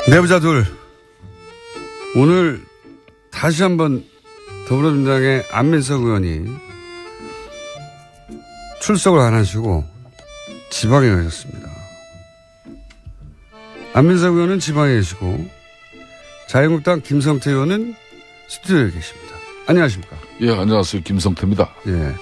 내부자 둘, 오늘 다시 한번 더불어민주당의 안민석 의원이 출석을 안 하시고 지방에 가셨습니다. 안민석 의원은 지방에 계시고 자유한국당 김성태 의원은 스튜디오에 계십니다. 안녕하십니까? 예, 안녕하세요. 김성태입니다. 예.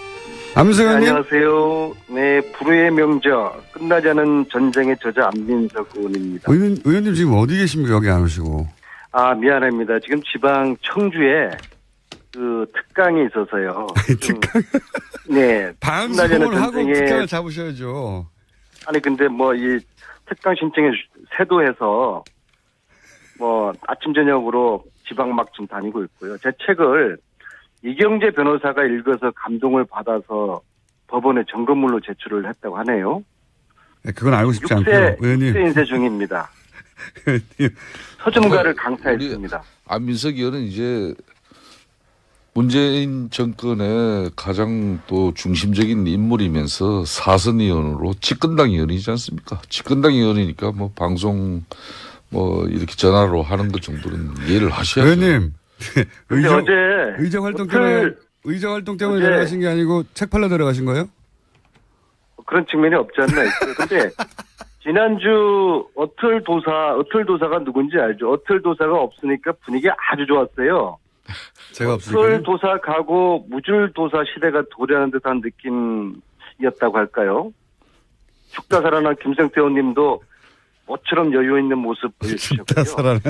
안민석 의원님. 안녕하세요. 네, 불후의 명저, 끝나지 않은 전쟁의 저자 안민석 의원입니다. 의원님 지금 어디 계십니까? 여기 안 오시고. 아, 미안합니다. 지금 지방 청주에 그 특강이 있어서요. 특강? 네. 방송을 하고 특강을 잡으셔야죠. 아니, 근데 뭐 이 특강 신청에 세도해서 뭐 아침 저녁으로 지방 막 좀 다니고 있고요. 제 책을 이경재 변호사가 읽어서 감동을 받아서 법원에 점검물로 제출을 했다고 하네요. 네, 그건 알고 싶지 않고요. 의원님. 6세 인쇄 중입니다. 서점가를 강타했습니다. 안민석 의원은 이제 문재인 정권의 가장 또 중심적인 인물이면서 사선 의원으로 집권당 의원이지 않습니까? 집권당 의원이니까 뭐 방송 뭐 이렇게 전화로 하는 것 정도는 이해를 하셔야죠. 의원님. 의정 활동 때문에 어제 내려가신 게 아니고 책 팔러 내려가신 거예요? 그런 측면이 없지 않나 있어요. 근데 지난주 어틀도사가 누군지 알죠? 어틀도사가 없으니까 분위기가 아주 좋았어요. 제가 없으니까. 어틀도사 가고 무줄도사 시대가 도래하는 듯한 느낌이었다고 할까요? 죽다 살아난 김성태 의원님도 모처럼 여유 있는 모습 보여주셨고요. 죽다 살아난.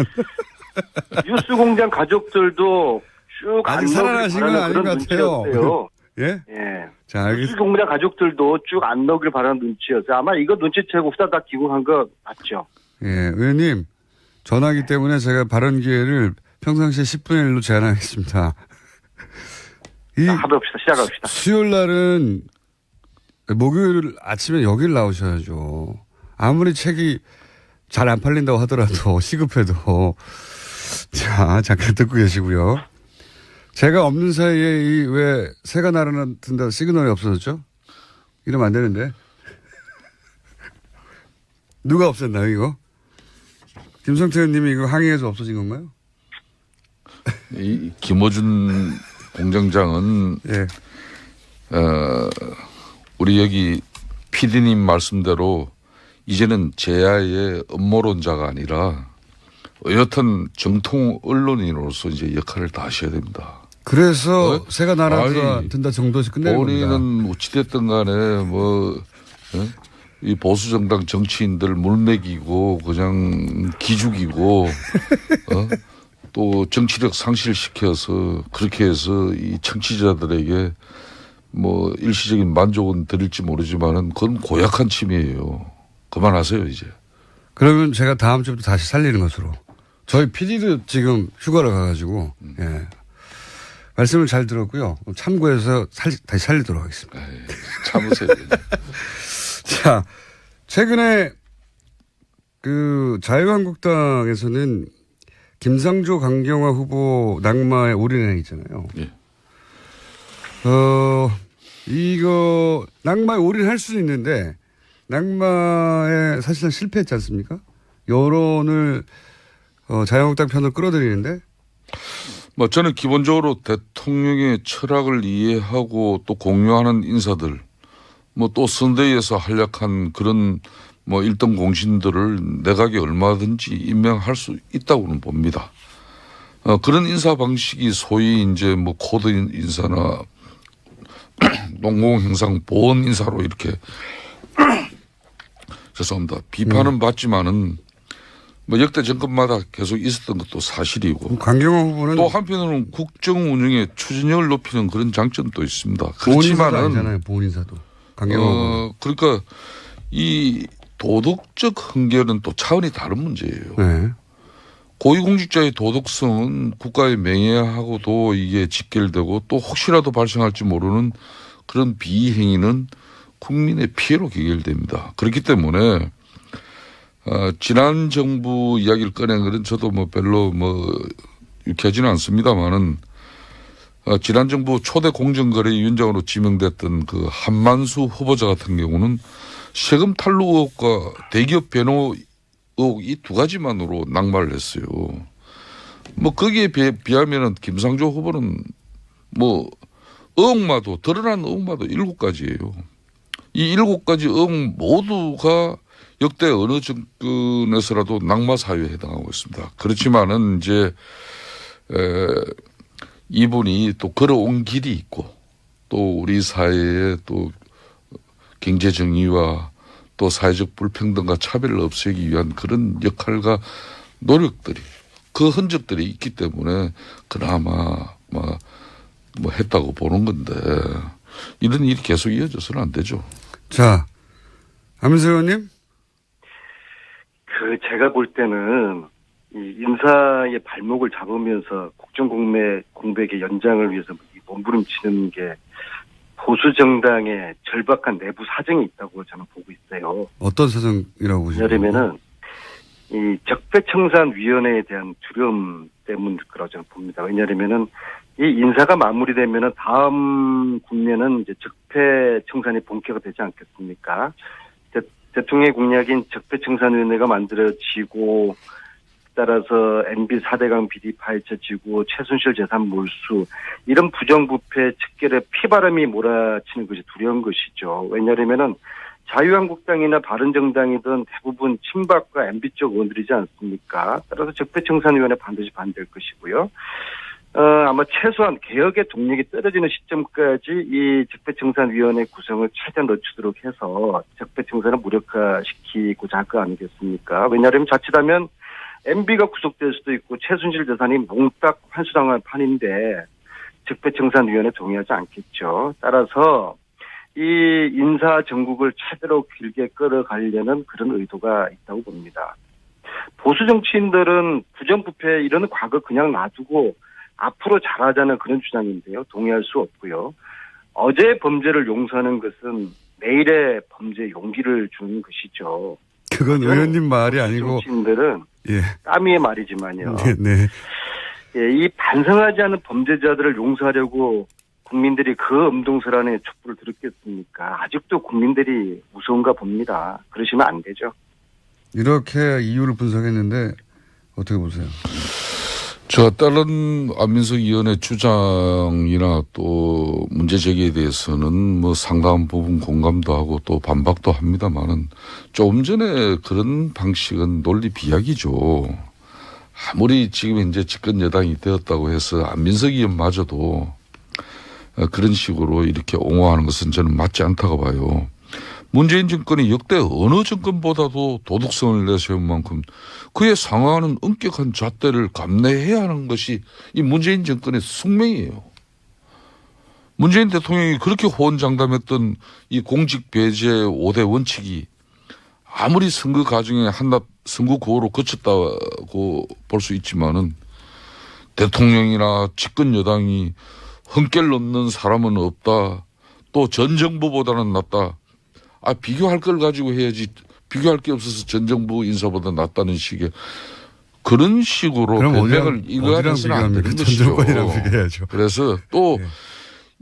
뉴스공장 가족들도 쭉 아직 살아나신 건 아닌 것 같아요. 예? 예. 자, 알겠습니다. 뉴스공장 가족들도 쭉 안 넣길 바라는 눈치였어요. 아마 이거 눈치채고 후다닥 기국한 거 맞죠? 예, 의원님. 전화기 때문에 제가 발언 기회를 평상시에 10분의 1로 제한하겠습니다. 합의합시다. 시작합시다. 수요일 날은 목요일 아침에 여길 나오셔야죠. 아무리 책이 잘 안 팔린다고 하더라도 시급해도. 자, 잠깐 듣고 계시고요. 제가 없는 사이에 이 왜 새가 날아든다 시그널이 없어졌죠? 이러면 안 되는데. 누가 없앴나요, 이거? 김성태 의원님이 이거 항의해서 없어진 건가요? 이 김어준 공장장은 예. 우리 여기 PD님 말씀대로 이제는 제야의 음모론자가 아니라 여튼 정통 언론인으로서 이제 역할을 다 하셔야 됩니다. 그래서 새가 날아든다 정도에서 끝내는 겁니다. 본인은 어찌됐든 간에 이 보수정당 정치인들 물먹이고 그냥 기죽이고 또 정치력 상실시켜서 그렇게 해서 이 청취자들에게 뭐 일시적인 만족은 드릴지 모르지만은 그건 고약한 침해예요. 그만하세요 이제. 그러면 제가 다음 주부터 다시 살리는 것으로. 저희 PD도 지금 휴가를 가가지고 예. 말씀을 잘 들었고요. 참고해서 다시 살리도록 하겠습니다. 에이, 참으세요. 자, 최근에 그 자유한국당에서는 김상조 강경화 후보 낙마에 올인해 있잖아요. 예. 이거 낙마에 올인할 수는 있는데 낙마에 사실상 실패했지 않습니까? 여론을 자유한국당 편으로 끌어들이는데. 뭐 저는 기본적으로 대통령의 철학을 이해하고 또 공유하는 인사들, 뭐 또 선대위에서 활약한 그런 뭐 일등 공신들을 내각에 얼마든지 임명할 수 있다고는 봅니다. 그런 인사 방식이 소위 이제 뭐 코드 인사나 농공행상 보원 인사로 이렇게 죄송합니다. 비판은 받지만은 뭐 역대 정권마다 계속 있었던 것도 사실이고. 강경화 후보는 또 한편으로는 국정 운영의 추진력을 높이는 그런 장점도 있습니다. 그렇지만은 아니잖아요. 보훈 인사도. 강경화 후보. 그러니까 이 도덕적 흥결은 또 차원이 다른 문제예요. 네. 고위공직자의 도덕성은 국가의 명예하고도 이게 직결되고 또 혹시라도 발생할지 모르는 그런 비행위는 국민의 피해로 귀결됩니다. 그렇기 때문에 지난 정부 이야기를 꺼낸 것은 저도 뭐 별로 뭐 유쾌하지는 않습니다만은 지난 정부 초대 공정거래위원장으로 지명됐던 그 한만수 후보자 같은 경우는 세금 탈루 의혹과 대기업 변호 의혹 이 두 가지만으로 낙마를 했어요. 뭐 거기에 비하면은 김상조 후보는 뭐 의혹마도 드러난 의혹마도 7가지예요. 이 7가지 의혹 모두가 역대 어느 정권에서라도 낙마 사유에 해당하고 있습니다. 그렇지만은 이제 이분이 또 걸어온 길이 있고 또 우리 사회의 또 경제 정의와 또 사회적 불평등과 차별을 없애기 위한 그런 역할과 노력들이 그 흔적들이 있기 때문에 그나마 뭐 했다고 보는 건데 이런 일이 계속 이어져서는 안 되죠. 자, 안민석 의원님. 제가 볼 때는 이 인사의 발목을 잡으면서 국정공백의 연장을 위해서 몸부림치는 게 보수 정당의 절박한 내부 사정이 있다고 저는 보고 있어요. 어떤 사정이라고 보시나요? 왜냐하면은 이 적폐청산위원회에 대한 두려움 때문일 거라고 저는 봅니다. 왜냐하면은 이 인사가 마무리되면은 다음 국면은 이제 적폐청산이 본격화 되지 않겠습니까? 대통령의 공약인 적폐청산위원회가 만들어지고 따라서 MB 4대강 비리 파헤쳐지고 최순실 재산 몰수 이런 부정부패 척결에 피바람이 몰아치는 것이 두려운 것이죠. 왜냐하면은 자유한국당이나 바른정당이든 대부분 친박과 MB 쪽 의원들이지 않습니까? 따라서 적폐청산위원회 반드시 반대할 것이고요. 아마 최소한 개혁의 동력이 떨어지는 시점까지 이 적폐청산위원회 구성을 최대한 늦추도록 해서 적폐청산을 무력화시키고자 할 거 아니겠습니까? 왜냐하면 자칫하면 MB가 구속될 수도 있고 최순실 재산이 몽딱 환수당할 판인데 적폐청산위원회 동의하지 않겠죠. 따라서 이 인사 정국을 최대로 길게 끌어가려는 그런 의도가 있다고 봅니다. 보수 정치인들은 부정부패 이런 과거 그냥 놔두고 앞으로 잘하자는 그런 주장인데요. 동의할 수 없고요. 어제의 범죄를 용서하는 것은 내일의 범죄에 용기를 주는 것이죠. 그건 의원님 말이 아니고 정치인들은 예. 까미의 말이지만요. 네. 예, 이 반성하지 않은 범죄자들을 용서하려고 국민들이 그 엄동설 안에 촛불을 들었겠습니까? 아직도 국민들이 무서운가 봅니다. 그러시면 안 되죠. 이렇게 이유를 분석했는데 어떻게 보세요? 저 다른 안민석 의원의 주장이나 또 문제 제기에 대해서는 뭐 상당한 부분 공감도 하고 또 반박도 합니다만은 조금 전에 그런 방식은 논리 비약이죠. 아무리 지금 이제 집권 여당이 되었다고 해서 안민석 의원마저도 그런 식으로 이렇게 옹호하는 것은 저는 맞지 않다고 봐요. 문재인 정권이 역대 어느 정권보다도 도덕성을 내세운 만큼 그에 상응하는 엄격한 잣대를 감내해야 하는 것이 이 문재인 정권의 숙명이에요. 문재인 대통령이 그렇게 호언장담했던 이 공직 배제 5대 원칙이 아무리 선거 과정에 한낱 선거 구호로 거쳤다고 볼 수 있지만은 대통령이나 집권 여당이 흠결 넘는 사람은 없다. 또 전 정부보다는 낫다. 비교할 걸 가지고 해야지. 비교할 게 없어서 전 정부 인사보다 낫다는 식의 그런 식으로 변명을 이거해서는 안 되는 것이죠. 그래서 또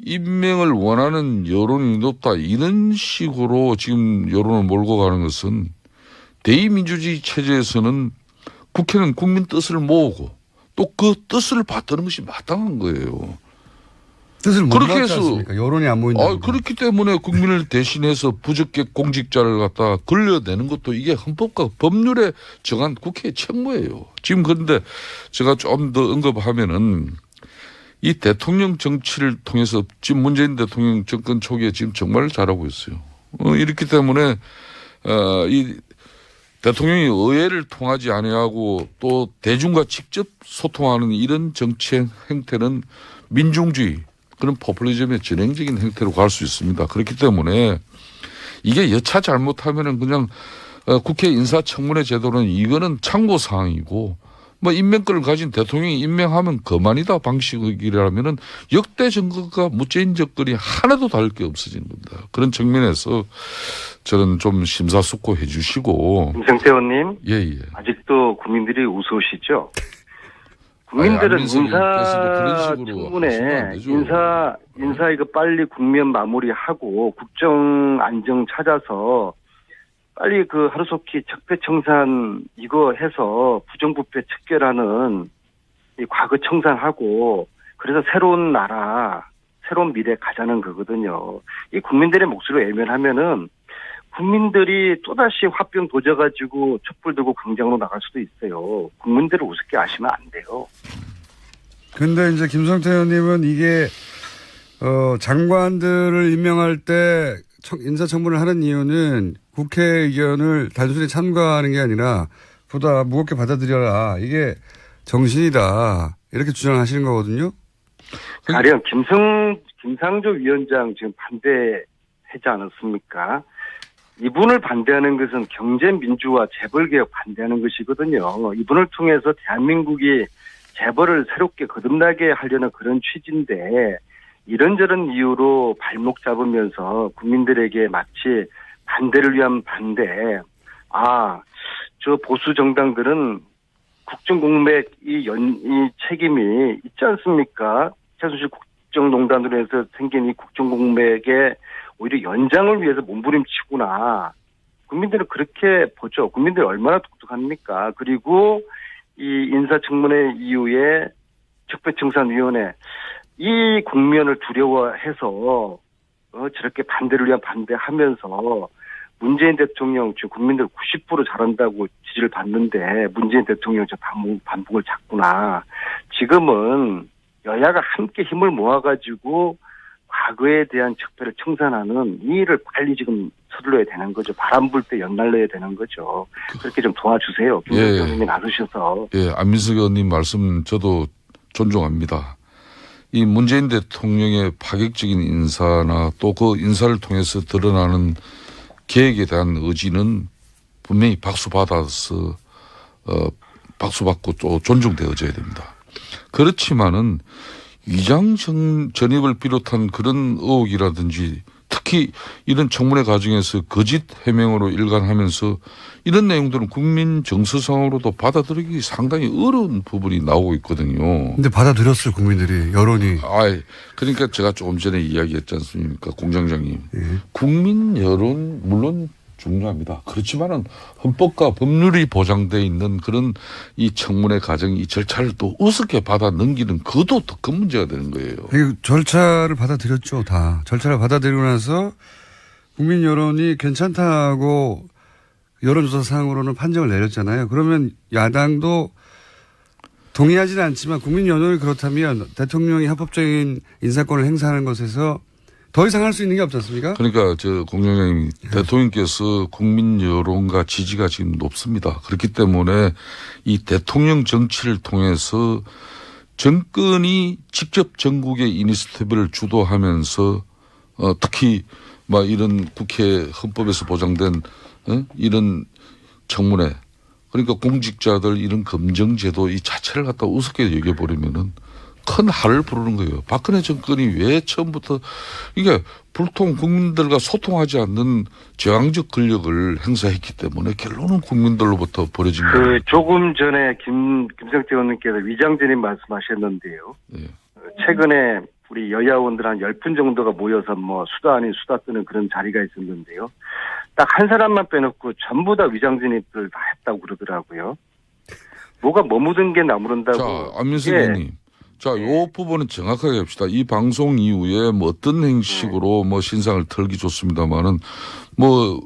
임명을 원하는 여론이 높다. 이런 식으로 지금 여론을 몰고 가는 것은 대의민주주의 체제에서는 국회는 국민 뜻을 모으고 또 그 뜻을 받드는 것이 마땅한 거예요. 뜻을 못 받지 않습니까? 여론이 안 모인다. 그렇기 때문에 국민을 대신해서 부적격 공직자를 갖다 걸려내는 것도 이게 헌법과 법률에 정한 국회의 책무예요. 지금 그런데 제가 좀 더 언급하면은 이 대통령 정치를 통해서 지금 문재인 대통령 정권 초기에 지금 정말 잘하고 있어요. 이렇기 때문에 이 대통령이 의회를 통하지 아니하고 또 대중과 직접 소통하는 이런 정치 행태는 민중주의 그런 포퓰리즘의 전형적인 행태로 갈 수 있습니다. 그렇기 때문에 이게 여차 잘못하면은 그냥 국회 인사청문회 제도는 이거는 참고사항이고 뭐 임명권을 가진 대통령이 임명하면 그만이다 방식이라면은 역대 정권과 문재인 정권이 하나도 다를 게 없어진 겁니다. 그런 측면에서 저는 좀 심사숙고해 주시고. 김성태 의원님. 예. 아직도 국민들이 우스우시죠? 국민들은 인사 청문회, 인사 이거 빨리 국면 마무리하고 국정 안정 찾아서 빨리 그 하루속히 적폐청산 이거 해서 부정부패 척결하는 이 과거 청산하고 그래서 새로운 나라, 새로운 미래 가자는 거거든요. 이 국민들의 목소리를 외면하면은 국민들이 또다시 화병 도져가지고 촛불 들고 광장으로 나갈 수도 있어요. 국민들을 우습게 아시면 안 돼요. 근데 이제 김성태 의원님은 이게, 장관들을 임명할 때 인사청문을 하는 이유는 국회 의견을 단순히 참가하는 게 아니라 보다 무겁게 받아들여라. 이게 정신이다. 이렇게 주장하시는 거거든요. 가령 김상조 위원장 지금 반대하지 않았습니까? 이분을 반대하는 것은 경제민주화 재벌개혁 반대하는 것이거든요. 이분을 통해서 대한민국이 재벌을 새롭게 거듭나게 하려는 그런 취지인데 이런저런 이유로 발목 잡으면서 국민들에게 마치 반대를 위한 반대. 저 보수 정당들은 국정공백 이 책임이 있지 않습니까? 최순실 국정농단으로 해서 생긴 이 국정공백의 오히려 연장을 위해서 몸부림치구나. 국민들은 그렇게 보죠. 국민들이 얼마나 독특합니까? 그리고 이 인사청문회 이후에 적폐청산위원회 이 국면을 두려워해서 저렇게 반대를 위한 반대하면서 문재인 대통령 지금 국민들 90% 잘한다고 지지를 받는데 문재인 대통령 저 반복을 잡구나. 지금은 여야가 함께 힘을 모아가지고 과거에 대한 적폐를 청산하는 이 일을 빨리 지금 서둘러야 되는 거죠. 바람 불 때 연날려야 되는 거죠. 그렇게 좀 도와주세요. 김 대통령이 나서셔서. 예, 안민석 의원님 말씀 저도 존중합니다. 이 문재인 대통령의 파격적인 인사나 또 그 인사를 통해서 드러나는 계획에 대한 의지는 분명히 박수받아서 박수받고 또 존중되어져야 됩니다. 그렇지만은 위장 전입을 비롯한 그런 의혹이라든지 특히 이런 청문회 과정에서 거짓 해명으로 일관하면서 이런 내용들은 국민 정서상으로도 받아들이기 상당히 어려운 부분이 나오고 있거든요. 근데 받아들였어요, 국민들이. 여론이. 그러니까 제가 조금 전에 이야기했지 않습니까, 공장장님. 국민 여론 물론 중요합니다. 그렇지만은 헌법과 법률이 보장되어 있는 그런 이 청문회 과정 이 절차를 또 우습게 받아 넘기는 그것도 더 큰 문제가 되는 거예요. 절차를 받아들였죠, 다. 절차를 받아들이고 나서 국민 여론이 괜찮다고 여론조사상으로는 판정을 내렸잖아요. 그러면 야당도 동의하지는 않지만 국민 여론이 그렇다면 대통령이 합법적인 인사권을 행사하는 것에서 더 이상 할 수 있는 게 없지 않습니까? 그러니까 공장장님 대통령께서 국민 여론과 지지가 지금 높습니다. 그렇기 때문에 이 대통령 정치를 통해서 정권이 직접 전국의 이니시티브를 주도하면서 특히 막 이런 국회 헌법에서 보장된 이런 청문회 그러니까 공직자들 이런 검증제도 이 자체를 갖다 우습게 여겨버리면은 큰 할을 부르는 거예요. 박근혜 정권이 왜 처음부터 이게 불통 국민들과 소통하지 않는 제왕적 권력을 행사했기 때문에 결론은 국민들로부터 벌어진 거예요. 조금 전에 김성태 의원님께서 위장전입 말씀하셨는데요. 네. 최근에 우리 여야 의원들 한 10분 정도가 모여서 뭐 수다 아닌 수다 뜨는 그런 자리가 있었는데요. 딱 한 사람만 빼놓고 전부 다 위장전입을 다 했다고 그러더라고요. 뭐가 묻은 게 나무른다고. 자, 안민석 의원님. 자, 요 부분은 정확하게 합시다. 이 방송 이후에 뭐 어떤 형식으로 뭐 신상을 털기 좋습니다만은 뭐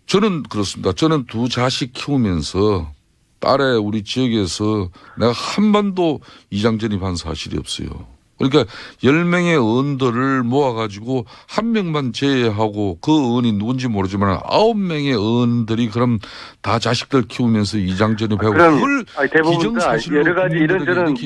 저는 그렇습니다. 저는 두 자식 키우면서 딸의 우리 지역에서 내가 한 번도 위장 전입한 사실이 없어요. 그러니까 10명의 의원들을 모아가지고 한 명만 제외하고 그 의원이 누군지 모르지만 9명의 의원들이 그럼 다 자식들 키우면서 위장 전입하고 그걸 대부분 다 여러 가지 이런저런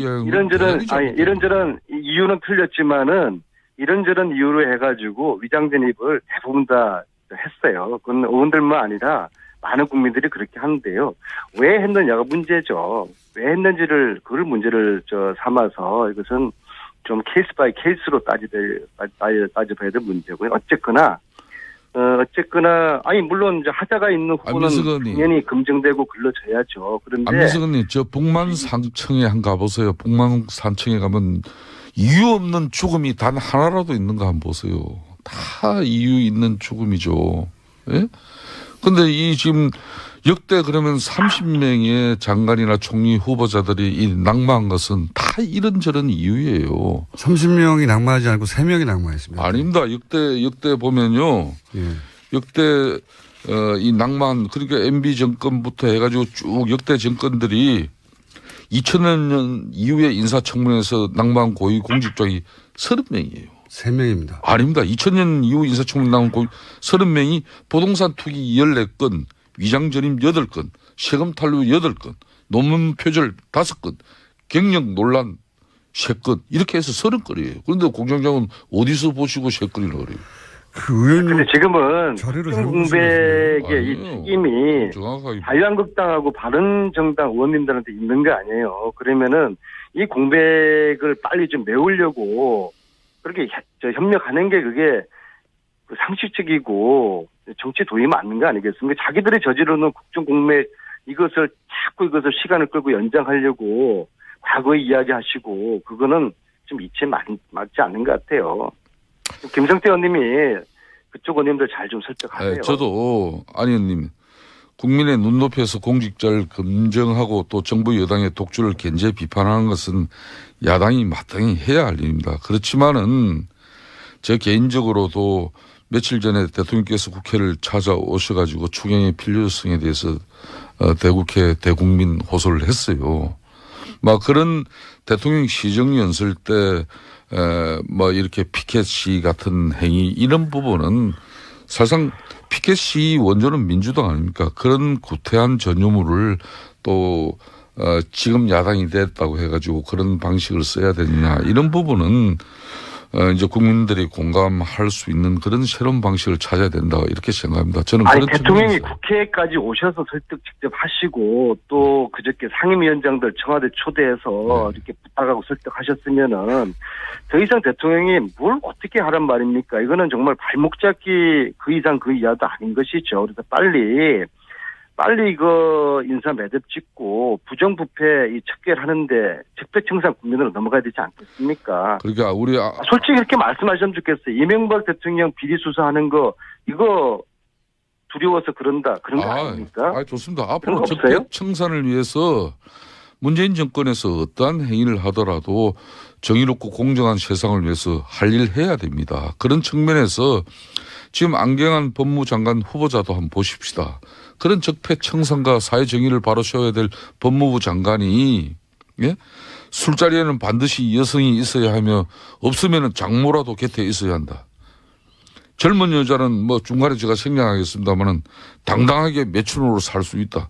이유는 틀렸지만은 이런저런 이유로 해가지고 위장 전입을 대부분 다 했어요. 그건 의원들만 아니라 많은 국민들이 그렇게 하는데요. 왜 했느냐가 문제죠. 왜 했는지를 그걸 문제를 삼아서 이것은 좀 케이스 바이 케이스로 따져봐야 될 문제고요. 어쨌거나 물론 이제 하자가 있는 후보는 당연히 검증되고 걸러져야죠. 그런데 안민석 의원님 저 북만산청에 한번 가보세요. 북만산청에 가면 이유 없는 죽음이 단 하나라도 있는가 한번 보세요. 다 이유 있는 죽음이죠. 예? 근데 이 지금 역대 그러면 30명의 장관이나 총리 후보자들이 이 낙마한 것은 다 이런저런 이유예요. 30명이 낙마하지 않고 3명이 낙마했습니다. 아닙니다. 역대 보면요. 예. 역대 이 낙마한 그러니까 MB 정권부터 해가지고 쭉 역대 정권들이 2000년 이후에 인사청문회에서 낙마한 고위 공직자이 30명이에요. 3명입니다. 아닙니다. 2000년 이후 인사청문회 나온 30명이 부동산 투기 14건, 위장 전임 8건, 세금 탈루 8건, 논문 표절 5건, 경력 논란 3건 이렇게 해서 30건이에요. 그런데 공장장은 어디서 보시고 3건이라고 그래요. 그 의원님. 근데 지금은 자료를 잘못 공백의 이 아니에요. 책임이 정확하게 자유한국당하고 바른정당 의원님들한테 있는 거 아니에요. 그러면은 이 공백을 빨리 좀 메우려고 그렇게 협력하는 게 그게 그 상식적이고 정치 도입 맞는 거 아니겠습니까? 자기들이 저지르는 국정 공백 이것을 시간을 끌고 연장하려고 과거에 이야기하시고 그거는 좀 이치에 맞지 않는 것 같아요. 김성태 의원님이 그쪽 의원님들 잘 좀 설득하세요. 네, 저도 안 의원님 국민의 눈높이에서 공직자를 검증하고 또 정부 여당의 독주를 견제 비판하는 것은 야당이 마땅히 해야 할 일입니다. 그렇지만은 저 개인적으로도 며칠 전에 대통령께서 국회를 찾아오셔가지고 추경의 필요성에 대해서 대국회 대국민 호소를 했어요. 막 그런 대통령 시정연설 때 뭐 이렇게 피켓 시위 같은 행위 이런 부분은 사실상 피켓 시위 원조는 민주당 아닙니까? 그런 구태한 전유물을 또 지금 야당이 됐다고 해가지고 그런 방식을 써야 되느냐 이런 부분은 이제 국민들이 공감할 수 있는 그런 새로운 방식을 찾아야 된다 이렇게 생각합니다. 저는 아니 그런 대통령이 측면에서. 국회까지 오셔서 설득 직접 하시고 또 그저께 상임위원장들 청와대 초대해서 이렇게 부탁하고 설득하셨으면은 더 이상 대통령이 뭘 어떻게 하란 말입니까? 이거는 정말 발목 잡기 그 이상 그 이하도 아닌 것이죠. 그래서 빨리 이거 인사 매듭 짓고 부정부패 이 척결하는데 적폐청산 국민으로 넘어가야 되지 않겠습니까? 그러니까 우리 솔직히 이렇게 말씀하시면 좋겠어요. 이명박 대통령 비리 수사하는 거 이거 두려워서 그런 거 아닙니까? 좋습니다. 그런 앞으로 거 없어요? 적폐청산을 위해서 문재인 정권에서 어떠한 행위를 하더라도 정의롭고 공정한 세상을 위해서 할 일 해야 됩니다. 그런 측면에서 지금 안경환 법무장관 후보자도 한번 보십시다. 그런 적폐청산과 사회정의를 바로 세워야 될 법무부 장관이 술자리에는 반드시 여성이 있어야 하며 없으면 장모라도 곁에 있어야 한다. 젊은 여자는 뭐 중간에 제가 생략하겠습니다마는 당당하게 매춘으로 살 수 있다.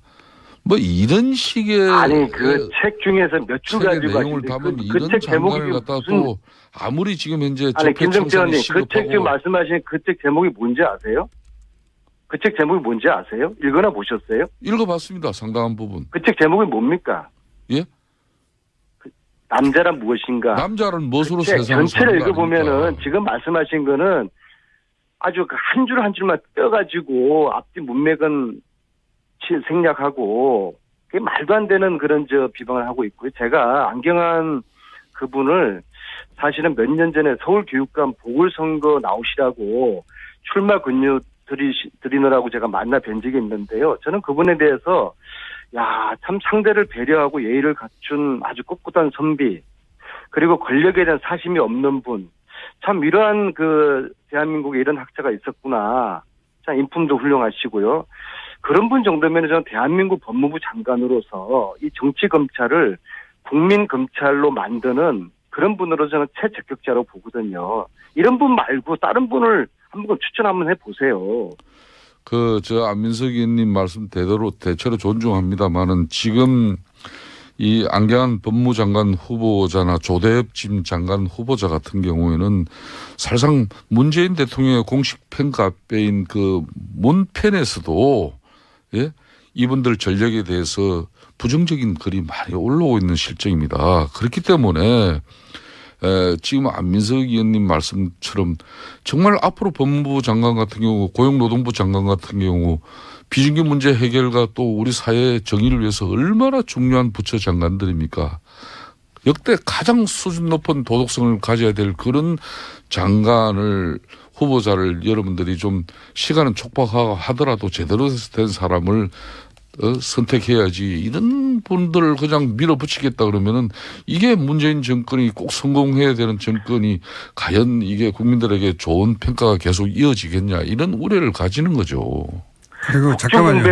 뭐 이런 식의 아니 그 책 중에서 몇 줄 책의 가지고 내용을 담은 그 이런 책 제목이 장관을 갖다 무슨 또 아무리 지금 현재 아니 김정태 적폐청산이 의원님 그 책 지금 시급하고 말씀하신 그 책 제목이 뭔지 아세요? 그 책 제목이 뭔지 아세요? 읽거나 보셨어요? 읽어봤습니다. 상당한 부분. 그 책 제목이 뭡니까? 예? 남자란 무엇인가? 남자는 무엇으로 그 책 세상을 전체를 사는 거 읽어보면은 아닙니까? 지금 말씀하신 거는 아주 그 한 줄 한 줄만 떼가지고 앞뒤 문맥은 생략하고 그게 말도 안 되는 그런 비방을 하고 있고요. 제가 안경환 그분을 사실은 몇 년 전에 서울교육감 보궐선거 나오시라고 출마 근유 드리느라고 제가 만나 뵌 적이 있는데요. 저는 그분에 대해서 참 상대를 배려하고 예의를 갖춘 아주 꿋꿋한 선비 그리고 권력에 대한 사심이 없는 분 참 이러한 대한민국에 이런 학자가 있었구나. 참 인품도 훌륭하시고요. 그런 분 정도면 저는 대한민국 법무부 장관으로서 이 정치 검찰을 국민 검찰로 만드는 그런 분으로 저는 최적격자로 보거든요. 이런 분 말고 다른 분을 한번 추천 한번 해보세요. 안민석 의원님 말씀 대체로 존중합니다만은 지금 이 안경환 법무장관 후보자나 조대엽 지금 장관 후보자 같은 경우에는 사실상 문재인 대통령의 공식 팬카페인 그 문팬에서도 이분들 전력에 대해서 부정적인 글이 많이 올라오고 있는 실정입니다. 그렇기 때문에 지금 안민석 의원님 말씀처럼 정말 앞으로 법무부 장관 같은 경우 고용노동부 장관 같은 경우 비정규 문제 해결과 또 우리 사회의 정의를 위해서 얼마나 중요한 부처 장관들입니까? 역대 가장 수준 높은 도덕성을 가져야 될 그런 장관을 후보자를 여러분들이 좀 시간은 촉박하더라도 제대로 된 사람을 선택해야지 이런 분들을 그냥 밀어붙이겠다 그러면은 이게 문재인 정권이 꼭 성공해야 되는 정권이 과연 이게 국민들에게 좋은 평가가 계속 이어지겠냐 이런 우려를 가지는 거죠. 그리고 잠깐만요.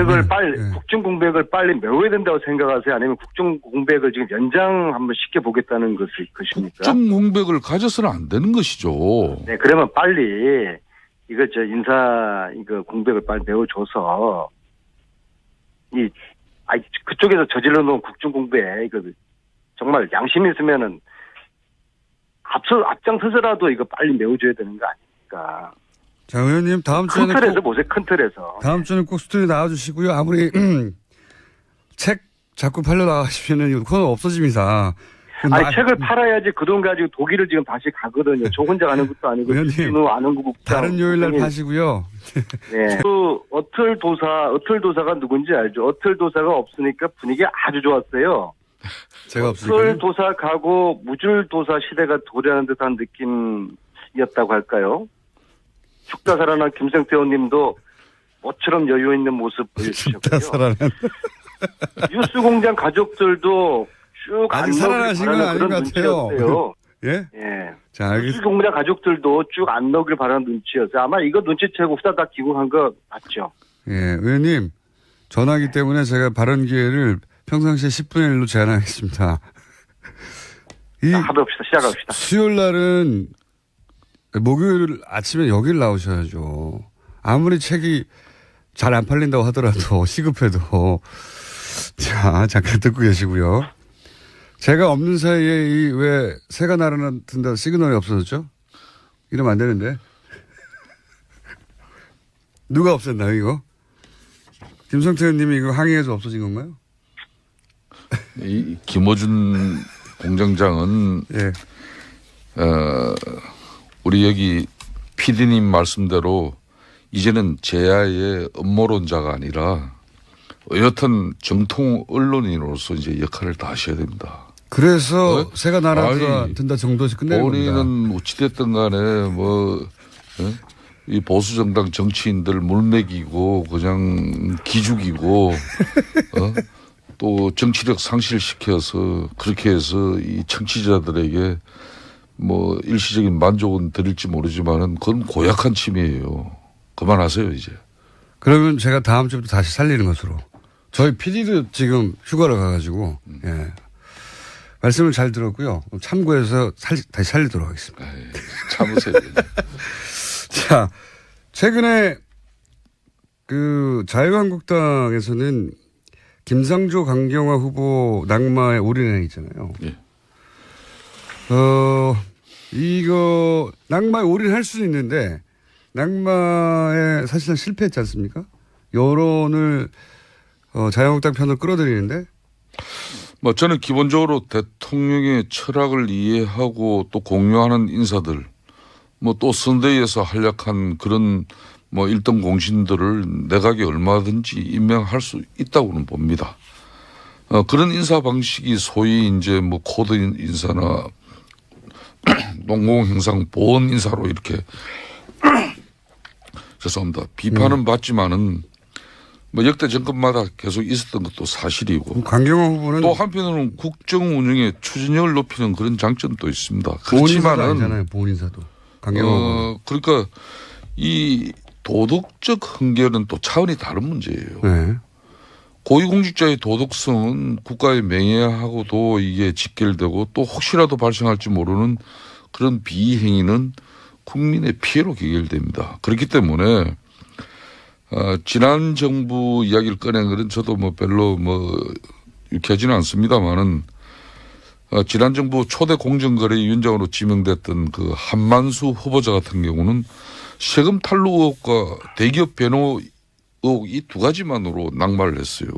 국정 공백을 빨리 메워야 된다고 생각하세요? 아니면 국정 공백을 지금 연장 한번 시켜보겠다는 것입니까? 국정 공백을 가져서는 안 되는 것이죠. 네, 그러면 빨리 이거 공백을 빨리 메워줘서 그쪽에서 저질러 놓은 국정 공백 이거 정말 양심 있으면은 앞장서서라도 이거 빨리 메워줘야 되는 거 아닙니까? 자, 의원님 다음 주에는 큰 틀에서 보세요. 큰 틀에서. 다음 주는 꼭 스튜디오 나와주시고요. 아무리 책 자꾸 팔려 나가시면은 코너 없어집니다. 책을 팔아야지 그 돈 가지고 독일을 지금 다시 가거든요. 저 혼자 가는 것도 아니고 의원님 아는 국장 다른 요일날 파시고요. 네. 그 어틀도사가 누군지 알죠? 어틀도사가 없으니까 분위기 아주 좋았어요. 제가 없으니까요. 어틀도사 가고 무줄도사 시대가 도래하는 듯한 느낌이었다고 할까요? 죽다 살아난 김성태 의원님도 모처럼 여유 있는 모습 보여주셨고요. 뉴스공장 가족들도 쭉 아직 살아나신 건 아닌 것 같아요. 예? 예. 자, 알겠습니다. 뉴스공장 가족들도 쭉 안 넣길 바라는 눈치였어요. 아마 이거 눈치채고 후다닥 기국한 거 맞죠? 예, 의원님 전화기 때문에 제가 발언 기회를 평상시에 10분의 1로 제한하겠습니다. 시작합시다. 수요일 날은 목요일 아침에 여길 나오셔야죠. 아무리 책이 잘 안 팔린다고 하더라도 시급해도. 자, 잠깐 듣고 계시고요. 제가 없는 사이에 왜 새가 날아든다 시그널이 없어졌죠? 이러면 안 되는데. 누가 없앴나요, 이거? 김성태 의원님이 이거 항의해서 없어진 건가요? 이 김어준 공장장은 예. 우리 여기 PD님 말씀대로 이제는 제야의 음모론자가 아니라 여튼 정통 언론인으로서 이제 역할을 다 하셔야 됩니다. 그래서 새가 날아든다 정도에서 끝내는 겁니다. 본인은 어찌됐든 간에 이 보수정당 정치인들 물먹이고 그냥 기죽이고 또 정치력 상실시켜서 그렇게 해서 이 청취자들에게 일시적인 만족은 드릴지 모르지만은 그건 고약한 침해예요. 그만하세요 이제. 그러면 제가 다음 주부터 다시 살리는 것으로. 저희 PD도 지금 휴가를 가가지고 예. 말씀을 잘 들었고요. 참고해서 다시 살리도록 하겠습니다. 에이, 참으세요. 자, 최근에 자유한국당에서는 김상조 강경화 후보 낙마에 올인해 있잖아요. 예. 이거 낙마에 올인할 수는 있는데 낙마에 사실상 실패했지 않습니까? 여론을 자유한국당 편으로 끌어들이는데. 저는 기본적으로 대통령의 철학을 이해하고 또 공유하는 인사들, 또 선대위에서 활약한 그런 일등 공신들을 내각에 얼마든지 임명할 수 있다고는 봅니다. 그런 인사 방식이 소위 이제 코드 인사나 농공행상 보원 인사로 이렇게 죄송합니다. 비판은 받지만은 역대 정권마다 계속 있었던 것도 사실이고. 강경화 후보는 또 한편으로는 국정 운영의 추진력을 높이는 그런 장점도 있습니다. 그렇지만은 아니잖아요. 보훈인사도. 강경화 그러니까 이 도덕적 한계는 또 차원이 다른 문제예요. 네. 고위공직자의 도덕성은 국가의 명예하고도 이게 직결되고 또 혹시라도 발생할지 모르는 그런 비행위는 국민의 피해로 귀결됩니다. 그렇기 때문에 지난 정부 이야기를 꺼낸 것은 저도 별로 유쾌하지는 않습니다만은 지난 정부 초대 공정거래위원장으로 지명됐던 그 한만수 후보자 같은 경우는 세금 탈루 의혹과 대기업 변호 의혹 이 두 가지만으로 낙마를 했어요.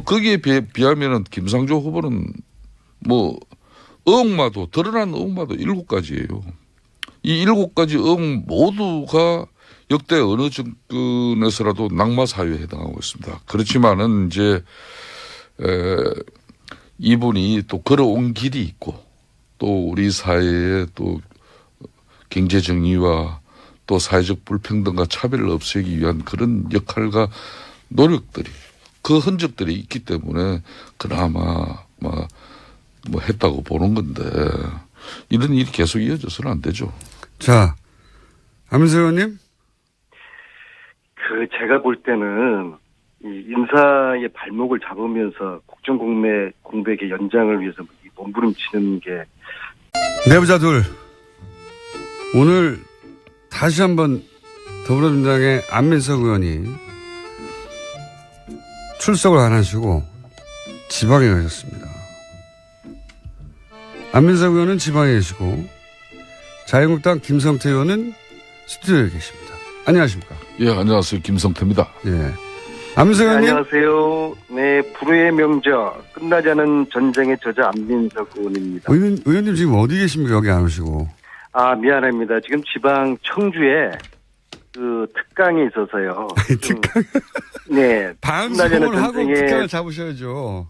거기에 비하면은 김상조 후보는 의혹마도 드러난 의혹마도 7가지예요. 이 7가지 의혹 모두가 역대 어느 정권에서라도 낙마 사유에 해당하고 있습니다. 그렇지만은 이제 이분이 또 걸어온 길이 있고 또 우리 사회에 또 경제 정의와 또 사회적 불평등과 차별을 없애기 위한 그런 역할과 노력들이 그 흔적들이 있기 때문에 그나마 뭐 했다고 보는 건데 이런 일이 계속 이어져서는 안 되죠. 자, 안민석 의원님. 제가 볼 때는 이 인사의 발목을 잡으면서 국정공백의 연장을 위해서 몸부림치는 게 내부자 둘. 오늘 다시 한번 더불어민주당의 안민석 의원이 출석을 안 하시고 지방에 가셨습니다. 안민석 의원은 지방에 계시고 자유한국당 김성태 의원은 스튜디오에 계십니다. 안녕하십니까? 예, 안녕하세요. 김성태입니다. 예. 안민석 의원님. 안녕하세요. 네, 불후의 명저 끝나지 않은 전쟁의 저자 안민석 의원입니다. 의원님 지금 어디 계십니까? 여기 안 오시고. 미안합니다. 지금 지방 청주에 특강이 있어서요. 특강? 네. 방송을 하고 특강을 잡으셔야죠.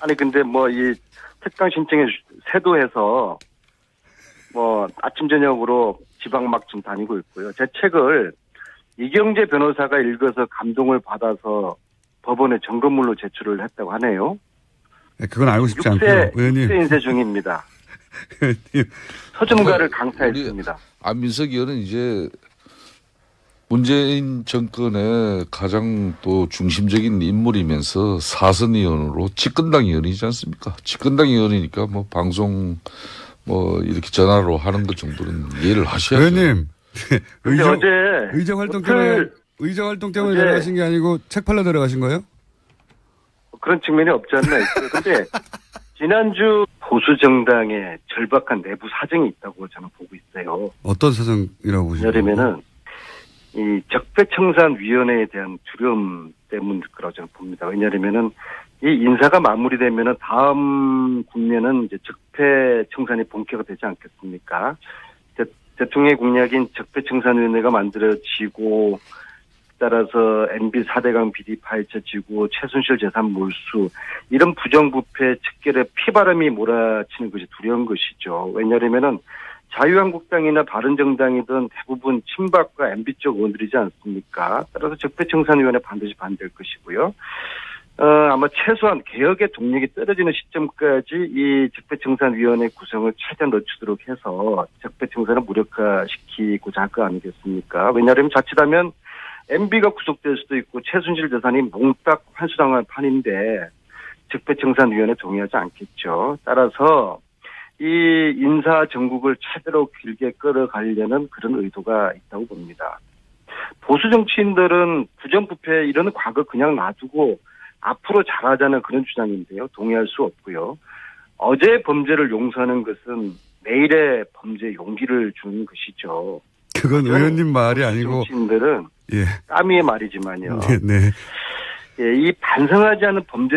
아니 근데 이 특강 신청에 세도해서 아침 저녁으로 지방 막 좀 다니고 있고요. 제 책을 이경재 변호사가 읽어서 감동을 받아서 법원에 점검물로 제출을 했다고 하네요. 네, 그건 알고 싶지 않고요. 의원님. 6세 인쇄 중입니다. 서점가를 강타했습니다. 안민석 의원은 이제 문재인 정권의 가장 또 중심적인 인물이면서 사선 의원으로 집권당 의원이지 않습니까? 집권당 의원이니까 방송 이렇게 전화로 하는 것 정도는 이해를 하셔야죠. 의원님. 의정 활동 때문에 어제 들어가신 게 아니고 책 팔러 들어가신 거예요? 그런 측면이 없지 않나 있어요. 근데 지난주 보수 정당의 절박한 내부 사정이 있다고 저는 보고 있어요. 어떤 사정이라고 보시나요? 왜냐하면은 이 적폐청산위원회에 대한 두려움 때문일 거라고 저는 봅니다. 왜냐하면은 이 인사가 마무리되면은 다음 국면은 이제 적폐청산이 본격화 되지 않겠습니까? 대통령의 공약인 적폐청산위원회가 만들어지고 따라서 MB 4대강 비리 파헤쳐지고 최순실 재산 몰수 이런 부정부패 척결에 피바람이 몰아치는 것이 두려운 것이죠. 왜냐하면은 자유한국당이나 바른정당이든 대부분 친박과 MB 쪽 의원들이지 않습니까? 따라서 적폐청산위원회 반드시 반대할 것이고요. 아마 최소한 개혁의 동력이 떨어지는 시점까지 이 적폐청산위원회 구성을 최대한 늦추도록 해서 적폐청산을 무력화시키고자 할 거 아니겠습니까? 왜냐하면 자칫하면 MB가 구속될 수도 있고 최순실 재산이 몽딱 환수당할 판인데 적폐청산위원회 동의하지 않겠죠. 따라서 이 인사 정국을 최대로 길게 끌어가려는 그런 의도가 있다고 봅니다. 보수 정치인들은 부정부패 이런 과거 그냥 놔두고 앞으로 잘하자는 그런 주장인데요. 동의할 수 없고요. 어제의 범죄를 용서하는 것은 내일의 범죄에 용기를 주는 것이죠. 그건 의원님 말이 아니고 정치인들은 예. 까미의 말이지만요. 네. 예, 이 반성하지 않은 범죄